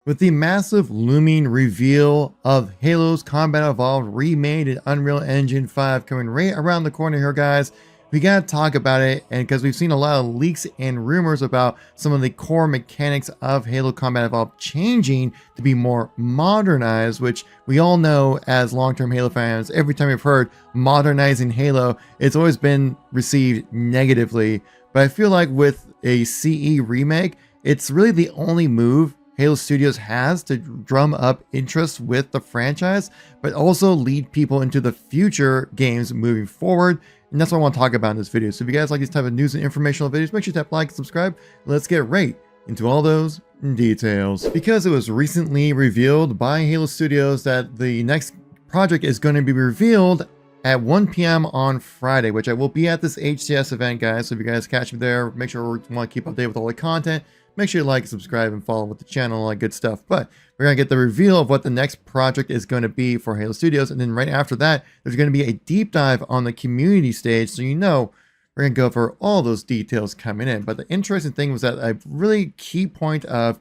With the massive looming reveal of Halo's Combat Evolved remade in Unreal Engine 5 coming right around the corner here, guys, we gotta talk about it, and because we've seen a lot of leaks and rumors about some of the core mechanics of Halo Combat Evolved changing to be more modernized, which we all know as long-term Halo fans, every time we've heard modernizing Halo, it's always been received negatively. But I feel like with a CE remake, it's really the only move Halo Studios has to drum up interest with the franchise, but also lead people into the future games moving forward. And that's what I want to talk about in this video. So if you guys like these type of news and informational videos, make sure to tap like and subscribe. Let's get right into all those details. Because it was recently revealed by Halo Studios that the next project is going to be revealed at 1 p.m. on Friday, which I will be at this HCS event, guys. So if you guys catch me there, make sure you want to keep updated with all the content. Make sure you like, subscribe, and follow with the channel and all that good stuff. But we're going to get the reveal of what the next project is going to be for Halo Studios. And then right after that, there's going to be a deep dive on the community stage. So you know we're going to go over all those details coming in. But the interesting thing was that a really key point of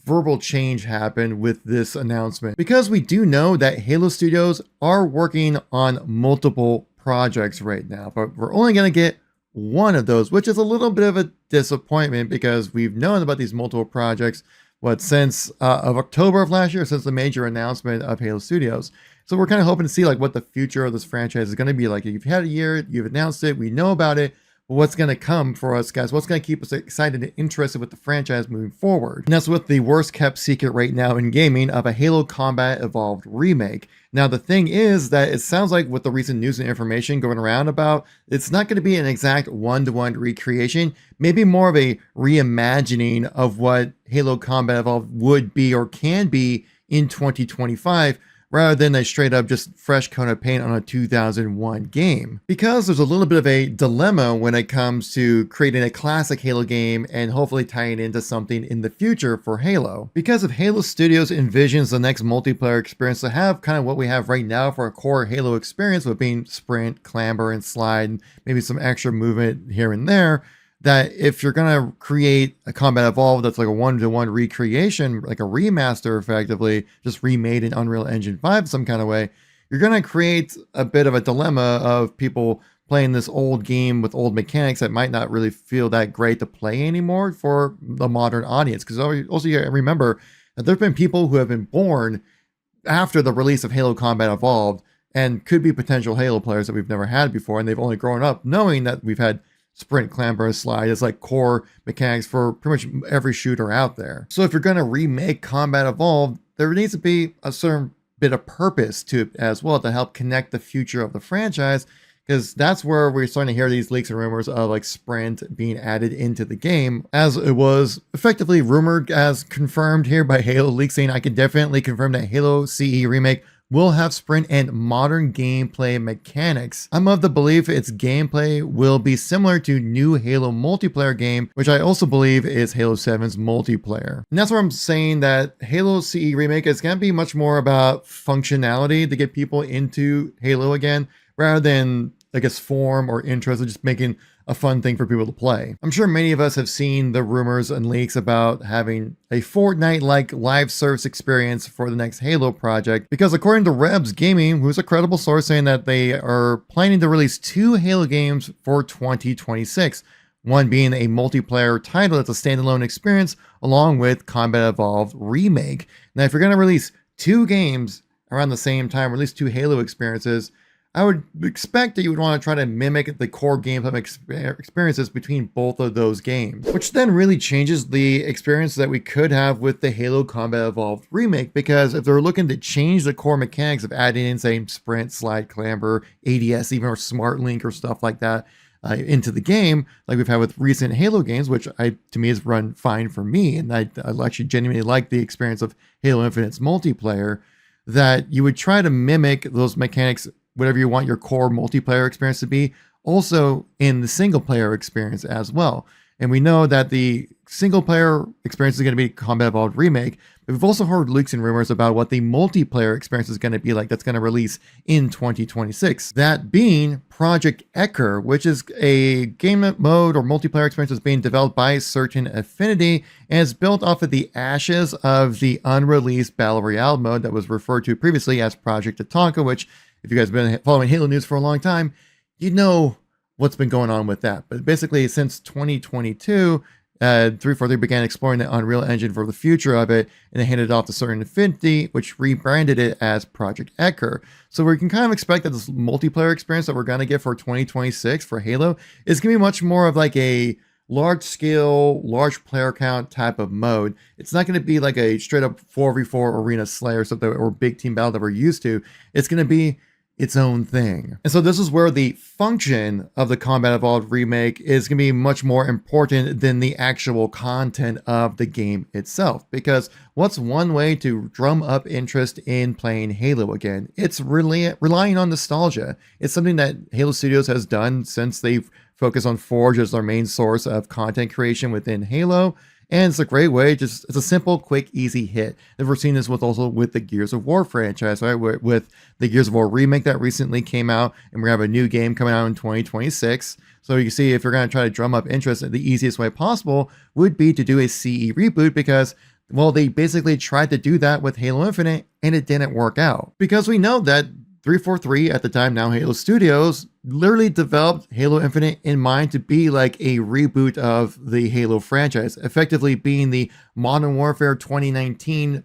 verbal change happened with this announcement. Because we do know that Halo Studios are working on multiple projects right now. But we're only going to get one of those, which is a little bit of a disappointment because we've known about these multiple projects since of October of last year, since the major announcement of Halo Studios. So we're kind of hoping to see like what the future of this franchise is going to be like. You've had a year, you've announced it, we know about it. What's going to come for us, guys? What's going to keep us excited and interested with the franchise moving forward? And that's with the worst kept secret right now in gaming of a Halo Combat Evolved remake. Now, the thing is that it sounds like with the recent news and information going around about, it's not going to be an exact one-to-one recreation, maybe more of a reimagining of what Halo Combat Evolved would be or can be in 2025, rather than a straight up just fresh coat of paint on a 2001 game. Because there's a little bit of a dilemma when it comes to creating a classic Halo game and hopefully tying into something in the future for Halo. Because if Halo Studios envisions the next multiplayer experience to have kind of what we have right now for a core Halo experience with being sprint, clamber, and slide, and maybe some extra movement here and there, that if you're going to create a Combat Evolved that's like a one-to-one recreation, like a remaster effectively, just remade in Unreal Engine 5 some kind of way, you're going to create a bit of a dilemma of people playing this old game with old mechanics that might not really feel that great to play anymore for the modern audience. Because also you remember that there have been people who have been born after the release of Halo Combat Evolved and could be potential Halo players that we've never had before, and they've only grown up knowing that we've had sprint, clamber, slide as like core mechanics for pretty much every shooter out there. So if you're going to remake Combat Evolved, there needs to be a certain bit of purpose to it as well to help connect the future of the franchise, because that's where we're starting to hear these leaks and rumors of like sprint being added into the game, as it was effectively rumored as confirmed here by Halo Leaks, saying I can definitely confirm that Halo CE Remake will have sprint and modern gameplay mechanics. I'm of the belief its gameplay will be similar to new Halo multiplayer game, which I also believe is Halo 7's multiplayer. And that's where I'm saying that Halo CE Remake is going to be much more about functionality to get people into Halo again, rather than, I guess, form or interest of just making a fun thing for people to play. I'm sure many of us have seen the rumors and leaks about having a Fortnite-like live service experience for the next Halo project, because according to Rebs Gaming, who's a credible source, saying that they are planning to release 2 Halo games for 2026. One being a multiplayer title that's a standalone experience, along with Combat Evolved Remake. Now, if you're going to release 2 games around the same time, or at least 2 Halo experiences, I would expect that you would want to try to mimic the core gameplay experiences between both of those games, which then really changes the experience that we could have with the Halo Combat Evolved Remake, because if they're looking to change the core mechanics of adding in, say, sprint, slide, clamber, ADS, even or smart link or stuff like that into the game, like we've had with recent Halo games, which to me has run fine for me, and I actually genuinely like the experience of Halo Infinite's multiplayer, that you would try to mimic those mechanics, whatever you want your core multiplayer experience to be, also in the single player experience as well. And we know that the single player experience is going to be Combat Evolved Remake, but we've also heard leaks and rumors about what the multiplayer experience is going to be like that's going to release in 2026. That being Project Ecker, which is a game mode or multiplayer experience that's being developed by Certain Affinity and is built off of the ashes of the unreleased Battle Royale mode that was referred to previously as Project Tatanka, which, if you guys have been following Halo news for a long time, you know what's been going on with that. But basically, since 2022, 343 began exploring the Unreal Engine for the future of it, and they handed it off to Certain Affinity, which rebranded it as Project Ecker. So we can kind of expect that this multiplayer experience that we're going to get for 2026 for Halo is going to be much more of like a large-scale, large player count type of mode. It's not going to be like a straight-up 4v4 arena slay or something, or big team battle that we're used to. It's going to be its own thing. And so this is where the function of the Combat Evolved Remake is going to be much more important than the actual content of the game itself. Because what's one way to drum up interest in playing Halo again? It's really relying on nostalgia. It's something that Halo Studios has done since they've focused on Forge as their main source of content creation within Halo. And it's a great way, it's a simple, quick, easy hit. And we're seeing this also with the Gears of War franchise, right? With the Gears of War remake that recently came out, and we're going to have a new game coming out in 2026. So you can see, if you're going to try to drum up interest, the easiest way possible would be to do a CE reboot, because, well, they basically tried to do that with Halo Infinite, and it didn't work out. Because we know that 343, at the time now Halo Studios, literally developed Halo Infinite in mind to be like a reboot of the Halo franchise, effectively being the Modern Warfare 2019,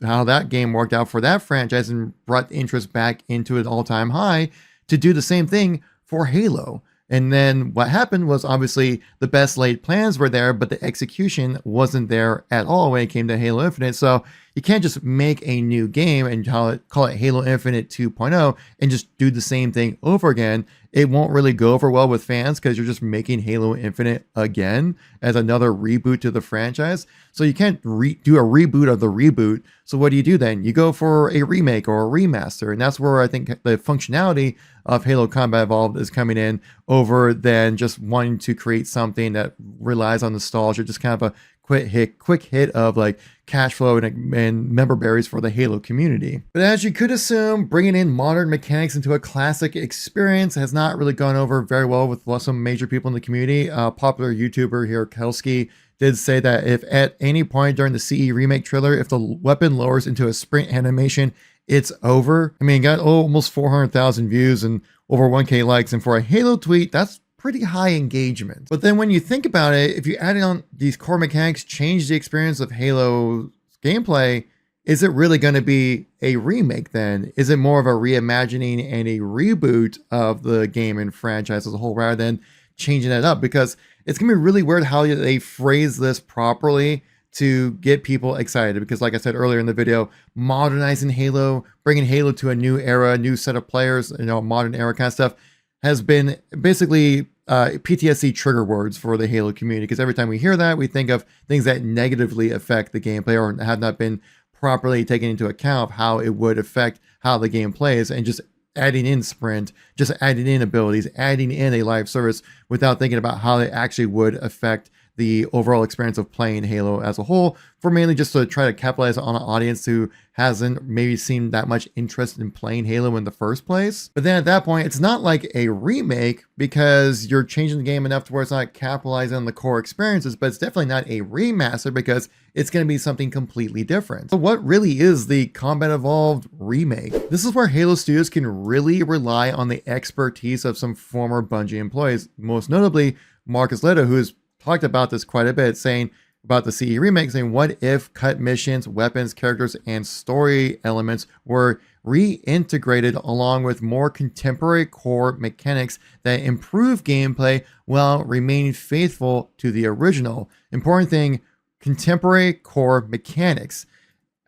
how that game worked out for that franchise and brought interest back into an all-time high, to do the same thing for Halo. And then what happened was, obviously, the best laid plans were there, but the execution wasn't there at all when it came to Halo Infinite. So you can't just make a new game and call it Halo Infinite 2.0 and just do the same thing over again. It won't really go over well with fans, because you're just making Halo Infinite again as another reboot to the franchise. So you can't do a reboot of the reboot. So what do you do then? You go for a remake or a remaster. And that's where I think the functionality of Halo Combat Evolved is coming in, over than just wanting to create something that relies on nostalgia, just kind of a quick hit of like cash flow and member berries for the Halo community. But as you could assume, bringing in modern mechanics into a classic experience has not really gone over very well with some major people in the community. Popular YouTuber here, Kelski, did say that if at any point during the CE remake trailer, if the weapon lowers into a sprint animation, it's over. I mean, got almost 400,000 views and over 1K likes, and for a Halo tweet, that's pretty high engagement. But then when you think about it, if you add on these core mechanics, change the experience of Halo's gameplay, is it really going to be a remake then? Is it more of a reimagining and a reboot of the game and franchise as a whole, rather than changing that up? Because it's going to be really weird how they phrase this properly to get people excited. Because like I said earlier in the video, modernizing Halo, bringing Halo to a new era, new set of players, modern era kind of stuff, has been basically PTSD trigger words for the Halo community. Because every time we hear that, we think of things that negatively affect the gameplay or have not been properly taken into account of how it would affect how the game plays, and just adding in sprint, just adding in abilities, adding in a live service without thinking about how it actually would affect the overall experience of playing Halo as a whole, for mainly just to try to capitalize on an audience who hasn't maybe seen that much interest in playing Halo in the first place. But then at that point, it's not like a remake, because you're changing the game enough to where it's not capitalizing on the core experiences, but it's definitely not a remaster, because it's going to be something completely different. So what really is the Combat Evolved remake? This is where Halo Studios can really rely on the expertise of some former Bungie employees, most notably Marcus Leto, who has talked about this quite a bit, saying about the CE remake, saying, what if cut missions, weapons, characters, and story elements were reintegrated along with more contemporary core mechanics that improve gameplay while remaining faithful to the original? Important thing, contemporary core mechanics.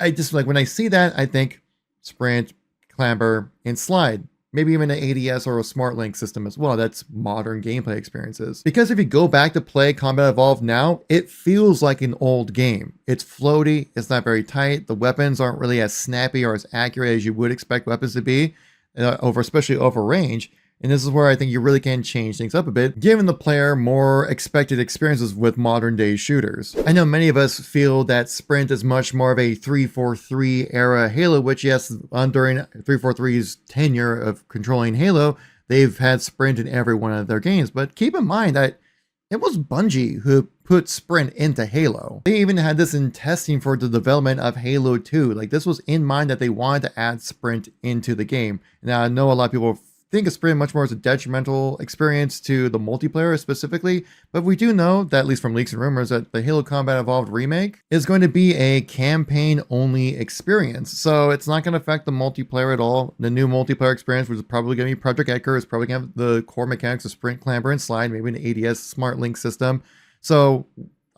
I just, like, when I see that, I think sprint, clamber, and slide. Maybe even an ADS or a smart link system as well. That's modern gameplay experiences. Because if you go back to play Combat Evolved now, it feels like an old game. It's floaty, it's not very tight, the weapons aren't really as snappy or as accurate as you would expect weapons to be, especially over range. And this is where I think you really can change things up a bit, giving the player more expected experiences with modern day shooters. I know many of us feel that Sprint is much more of a 343 era Halo, which yes, during 343's tenure of controlling Halo, they've had Sprint in every one of their games. But keep in mind that it was Bungie who put Sprint into Halo. They even had this in testing for the development of Halo 2. Like, this was in mind that they wanted to add Sprint into the game. Now, I know a lot of people think of Sprint much more as a detrimental experience to the multiplayer specifically, but we do know that, at least from leaks and rumors, that the Halo Combat Evolved remake is going to be a campaign-only experience. So it's not going to affect the multiplayer at all. The new multiplayer experience, which is probably going to be Project Edgar, is probably going to have the core mechanics of sprint, clamber, and slide, maybe an ADS smart link system. So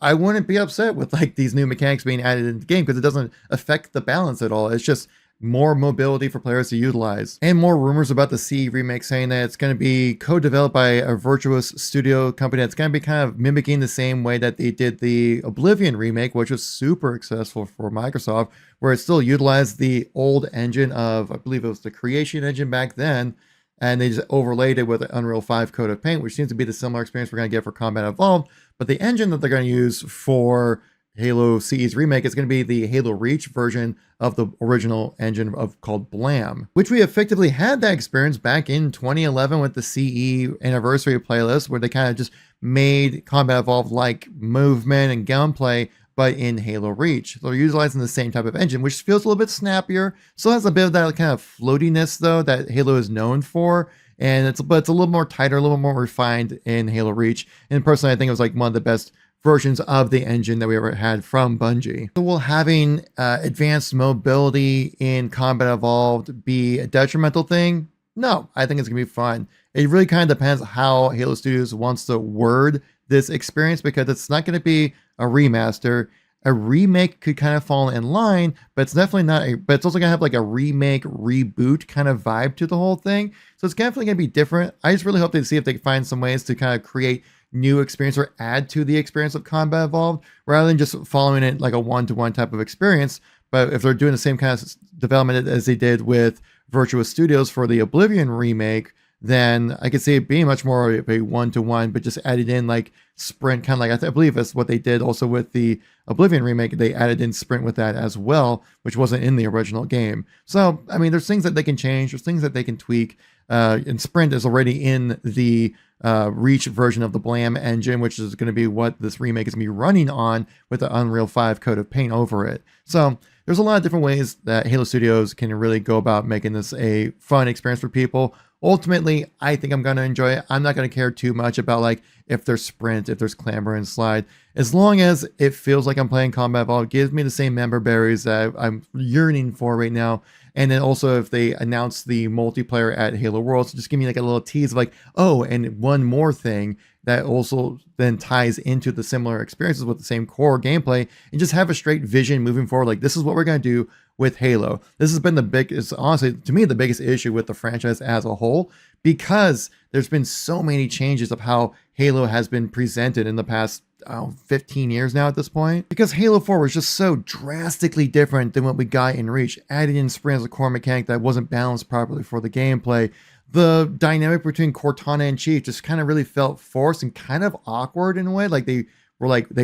I wouldn't be upset with like these new mechanics being added into the game because it doesn't affect the balance at all. It's just more mobility for players to utilize. And more rumors about the CE remake saying that it's going to be co-developed by a Virtuous Studio company that's going to be kind of mimicking the same way that they did the Oblivion remake, which was super successful for Microsoft, where it still utilized the old engine of, I believe it was the Creation engine back then, and they just overlaid it with an Unreal 5 coat of paint, which seems to be the similar experience we're going to get for Combat Evolved. But the engine that they're going to use for Halo CE's remake is going to be the Halo Reach version of the original engine called Blam, which we effectively had that experience back in 2011 with the CE anniversary playlist, where they kind of just made Combat Evolved like movement and gunplay, but in Halo Reach. So they're utilizing the same type of engine, which feels a little bit snappier. Still has a bit of that kind of floatiness though that Halo is known for. But it's a little more tighter, a little more refined in Halo Reach. And personally, I think it was like one of the best versions of the engine that we ever had from Bungie. So will having advanced mobility in Combat Evolved be a detrimental thing? No, I think it's gonna be fun. It really kind of depends how Halo Studios wants to word this experience, because it's not gonna be a remaster. A remake could kind of fall in line, but it's definitely not but it's also gonna have like a remake reboot kind of vibe to the whole thing. So it's definitely gonna be different. I just really hope they see if they can find some ways to kind of create new experience or add to the experience of Combat Evolved, rather than just following it like a one-to-one type of experience. But if they're doing the same kind of development as they did with Virtuous Studios for the Oblivion remake, then I could see it being much more of a one-to-one, but just added in like sprint, kind of like I believe that's what they did also with the Oblivion remake. They added in sprint with that as well, which wasn't in the original game. So I mean, there's things that they can change, there's things that they can tweak. And sprint is already in the Reach version of the Blam engine, which is going to be what this remake is going to be running on with the Unreal 5 coat of paint over it. So there's a lot of different ways that Halo Studios can really go about making this a fun experience for people. Ultimately, I think I'm going to enjoy it. I'm not going to care too much about like if there's sprint, if there's clamber and slide. As long as it feels like I'm playing Combat Evolved, gives me the same member berries that I'm yearning for right now. And then also if they announce the multiplayer at Halo Worlds, just give me like a little tease of like, oh, and one more thing that also then ties into the similar experiences with the same core gameplay, and just have a straight vision moving forward. Like, this is what we're going to do with Halo. This has been the biggest, honestly, to me, the biggest issue with the franchise as a whole, because there's been so many changes of how Halo has been presented in the past 15 years now at this point. Because Halo 4 was just so drastically different than what we got in Reach, adding in sprint as a core mechanic that wasn't balanced properly for the gameplay. The dynamic between Cortana and Chief just kind of really felt forced and kind of awkward in a way. Like they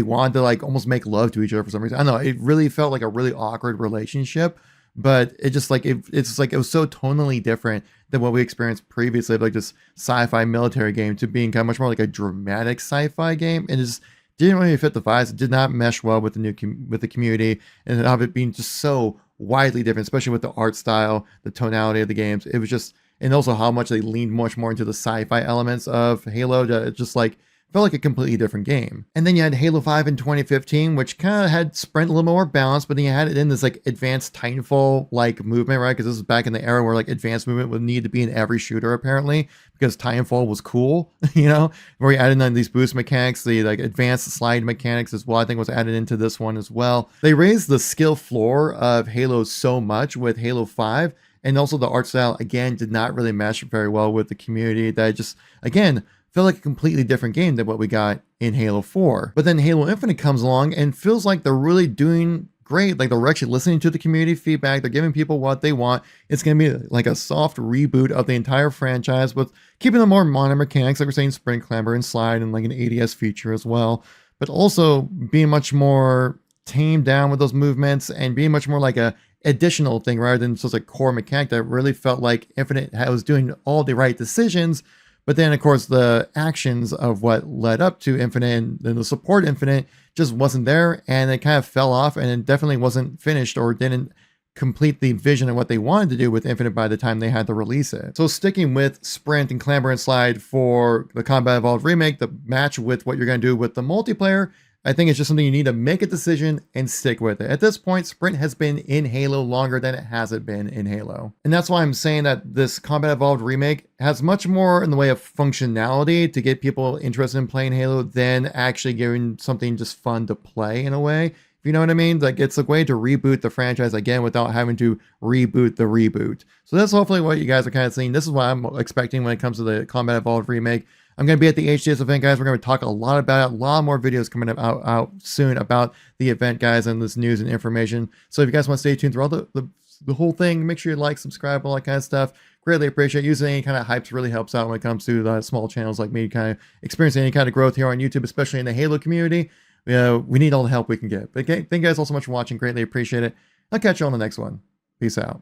wanted to like almost make love to each other for some reason. I don't know. It really felt like a really awkward relationship, but it just like, it's like, it was so tonally different than what we experienced previously, like this sci-fi military game, to being kind of much more like a dramatic sci-fi game. And it just didn't really fit the vibes. It did not mesh well with the community, and of it being just so widely different, especially with the art style, the tonality of the games. It was just, and also how much they leaned much more into the sci-fi elements of Halo, that it just like felt like a completely different game. And then you had Halo 5 in 2015, which kind of had sprint a little more balanced, but then you had it in this like advanced Titanfall like movement, right? Because this is back in the era where like advanced movement would need to be in every shooter apparently, because Titanfall was cool, you know, where you added on these boost mechanics, the like advanced slide mechanics as well, I think was added into this one as well. They raised the skill floor of Halo so much with Halo 5, and also the art style, again, did not really mesh very well with the community. That just, again, felt like a completely different game than what we got in Halo 4. But then Halo Infinite comes along and feels like they're really doing great. Like they're actually listening to the community feedback. They're giving people what they want. It's going to be like a soft reboot of the entire franchise with keeping the more modern mechanics, like we're saying sprint, clamber, and slide, and like an ADS feature as well. But also being much more tamed down with those movements and being much more like a additional thing rather than just a core mechanic that really felt like Infinite was doing all the right decisions. But then, of course, the actions of what led up to Infinite and then the support Infinite just wasn't there, and it kind of fell off, and it definitely wasn't finished or didn't complete the vision of what they wanted to do with Infinite by the time they had to release it. So sticking with sprint and clamber and slide for the Combat Evolved Remake, the match with what you're going to do with the multiplayer, I think it's just something you need to make a decision and stick with it. At this point, sprint has been in Halo longer than it hasn't been in Halo. And that's why I'm saying that this Combat Evolved Remake has much more in the way of functionality to get people interested in playing Halo than actually giving something just fun to play in a way. If you know what I mean? Like it's a way to reboot the franchise again without having to reboot the reboot. So that's hopefully what you guys are kind of seeing. This is what I'm expecting when it comes to the Combat Evolved Remake. I'm going to be at the HDS event, guys. We're going to talk a lot about it. A lot more videos coming out soon about the event, guys, and this news and information. So if you guys want to stay tuned throughout the whole thing, make sure you like, subscribe, all that kind of stuff. Greatly appreciate it. Using any kind of hypes really helps out when it comes to the small channels like me kind of experiencing any kind of growth here on YouTube, especially in the Halo community. We need all the help we can get. But thank you guys all so much for watching. Greatly appreciate it. I'll catch you on the next one. Peace out.